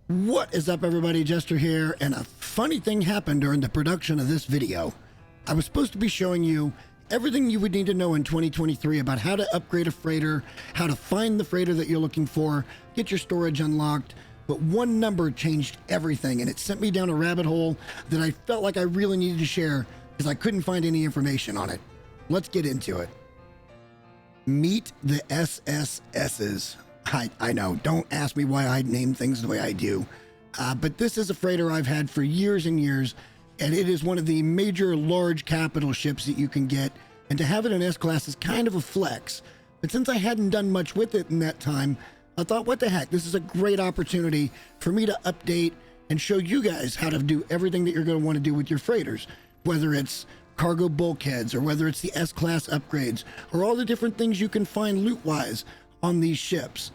What is up, everybody? Jester here, and a funny thing happened during the production of this video. I was supposed to be showing you everything you would need to know in 2023 about how to upgrade a freighter, how to find the freighter that you're looking for, get your storage unlocked, but one number changed everything, and it sent me down a rabbit hole that I felt like I really needed to share because I couldn't find any information on it. Let's get into it. Meet the SSSs. I know, don't ask me why I name things the way I do, but this is a freighter I've had for years and years, and it is one of the major large capital ships that you can get, and to have it in S-Class is kind of a flex. But since I hadn't done much with it in that time, I thought, what the heck, this is a great opportunity for me to update and show you guys how to do everything that you're going to want to do with your freighters, whether it's cargo bulkheads or whether it's the S-Class upgrades or all the different things you can find loot-wise on these ships.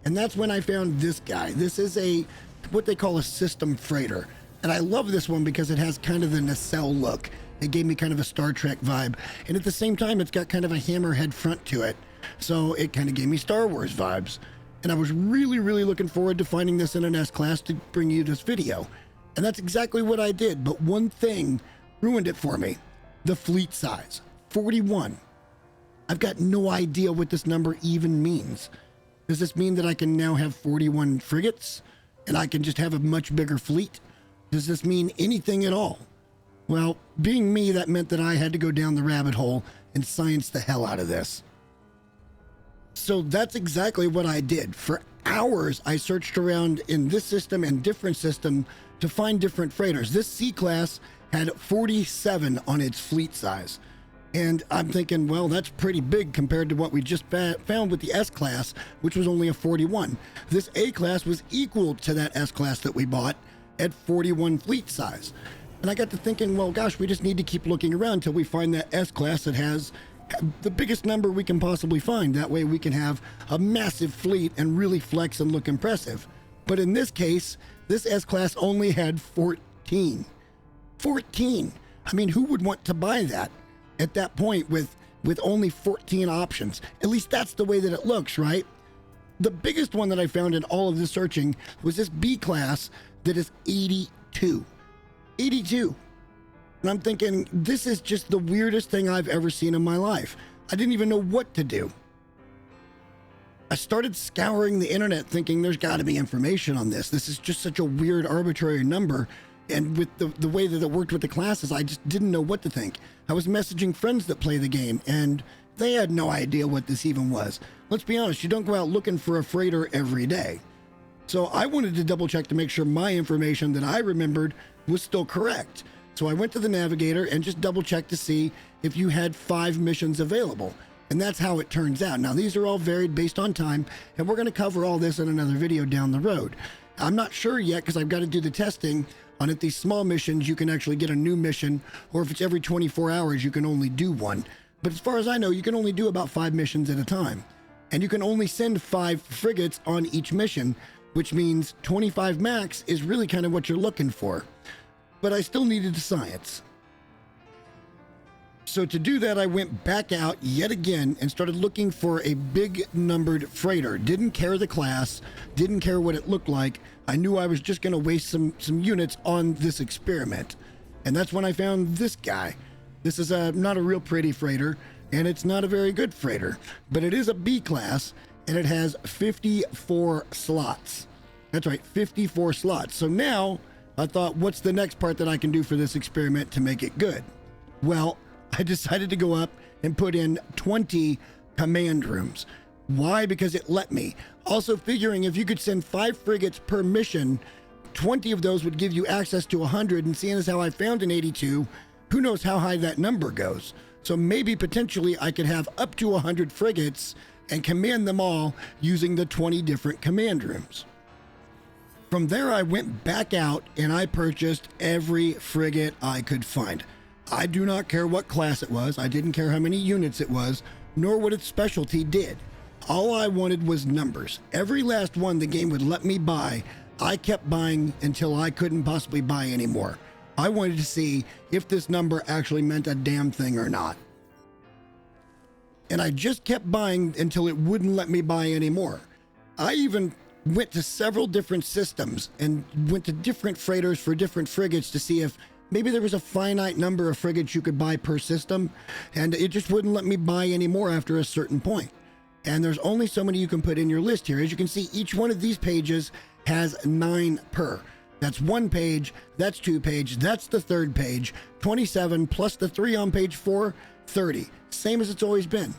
And that's when I found this guy. This is what they call a system freighter. And I love this one because it has kind of the nacelle look. It gave me kind of a Star Trek vibe. And at the same time, it's got kind of a hammerhead front to it. So it kind of gave me Star Wars vibes. And I was really, really looking forward to finding this in an S-Class to bring you this video. And that's exactly what I did. But one thing ruined it for me. The fleet size, 41. I've got no idea what this number even means. Does this mean that I can now have 41 frigates and I can just have a much bigger fleet? Does this mean anything at all? Well, being me, that meant that I had to go down the rabbit hole and science the hell out of this. So that's exactly what I did. For hours, I searched around in this system and different system to find different freighters. This C-Class had 47 on its fleet size. And I'm thinking, well, that's pretty big compared to what we just found with the S-Class, which was only a 41. This A-Class was equal to that S-Class that we bought at 41 fleet size. And I got to thinking, well, gosh, we just need to keep looking around until we find that S-Class that has the biggest number we can possibly find. That way we can have a massive fleet and really flex and look impressive. But in this case, this S-Class only had 14. 14. I mean, who would want to buy that at that point with only 14 options? At least that's the way that it looks, right? The biggest one that I found in all of this searching was this B-Class that is 82. 82. And I'm thinking, this is just the weirdest thing I've ever seen in my life. I didn't even know what to do. I started scouring the internet thinking there's got to be information on this. This is just such a weird, arbitrary number. And with the way that it worked with the classes, I just didn't know what to think. I was messaging friends that play the game, and they had no idea what this even was. Let's be honest, you don't go out looking for a freighter every day. So I wanted to double check to make sure my information that I remembered was still correct. So I went to the navigator and just double checked to see if you had 5 missions available. And that's how it turns out. Now, these are all varied based on time, and we're going to cover all this in another video down the road. I'm not sure yet because I've got to do the testing on it. These small missions, you can actually get a new mission, or if it's every 24 hours, you can only do one. But as far as I know, you can only do about 5 missions at a time. And you can only send 5 frigates on each mission, which means 25 max is really kind of what you're looking for. But I still needed the science. So to do that, I went back out yet again and started looking for a big numbered freighter. Didn't care the class, didn't care what it looked like. I knew I was just going to waste some units on this experiment. And that's when I found this guy. This is not a real pretty freighter, and it's not a very good freighter, but it is a B class, and it has 54 slots. That's right, 54 slots. So now I thought, what's the next part that I can do for this experiment to make it good? Well, I decided to go up and put in 20 command rooms. Why? Because it let me. Also figuring if you could send 5 frigates per mission, 20 of those would give you access to 100, and seeing as how I found an 82, who knows how high that number goes. So maybe potentially I could have up to 100 frigates and command them all using the 20 different command rooms. From there, I went back out and I purchased every frigate I could find. I do not care what class it was. I didn't care how many units it was, nor what its specialty did. All I wanted was numbers. Every last one the game would let me buy, I kept buying until I couldn't possibly buy anymore. I wanted to see if this number actually meant a damn thing or not. And I just kept buying until it wouldn't let me buy anymore. I even went to several different systems and went to different freighters for different frigates to see if maybe there was a finite number of frigates you could buy per system, and it just wouldn't let me buy any more after a certain point. And there's only so many you can put in your list here. As you can see, each one of these pages has 9 per. That's 1 page, that's 2 page, that's the 3rd page, 27 plus the 3 on page 4, 30. Same as it's always been.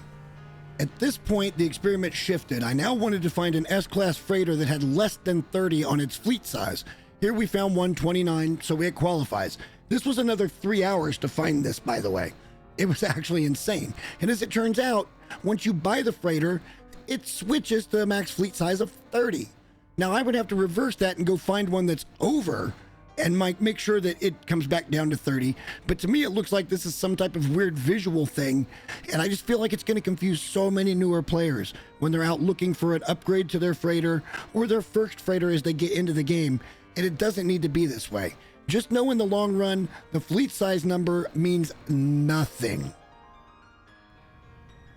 At this point, the experiment shifted. I now wanted to find an S-class freighter that had less than 30 on its fleet size. Here we found 129, so it qualifies. This was another 3 hours to find this, by the way. It was actually insane. And as it turns out, once you buy the freighter, it switches to a max fleet size of 30. Now, I would have to reverse that and go find one that's over and make sure that it comes back down to 30. But to me, it looks like this is some type of weird visual thing. And I just feel like it's going to confuse so many newer players when they're out looking for an upgrade to their freighter or their first freighter as they get into the game. And it doesn't need to be this way. Just know in the long run, the fleet size number means nothing.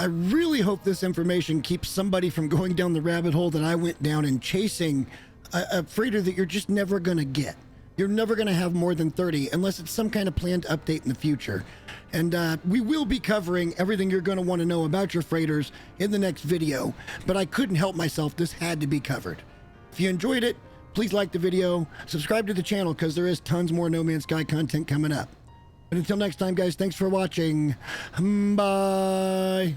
I really hope this information keeps somebody from going down the rabbit hole that I went down and chasing a freighter that you're just never going to get. You're never going to have more than 30 unless it's some kind of planned update in the future. And we will be covering everything you're going to want to know about your freighters in the next video, but I couldn't help myself. This had to be covered. If you enjoyed it, please like the video, subscribe to the channel because there is tons more No Man's Sky content coming up. But until next time, guys, thanks for watching. Bye.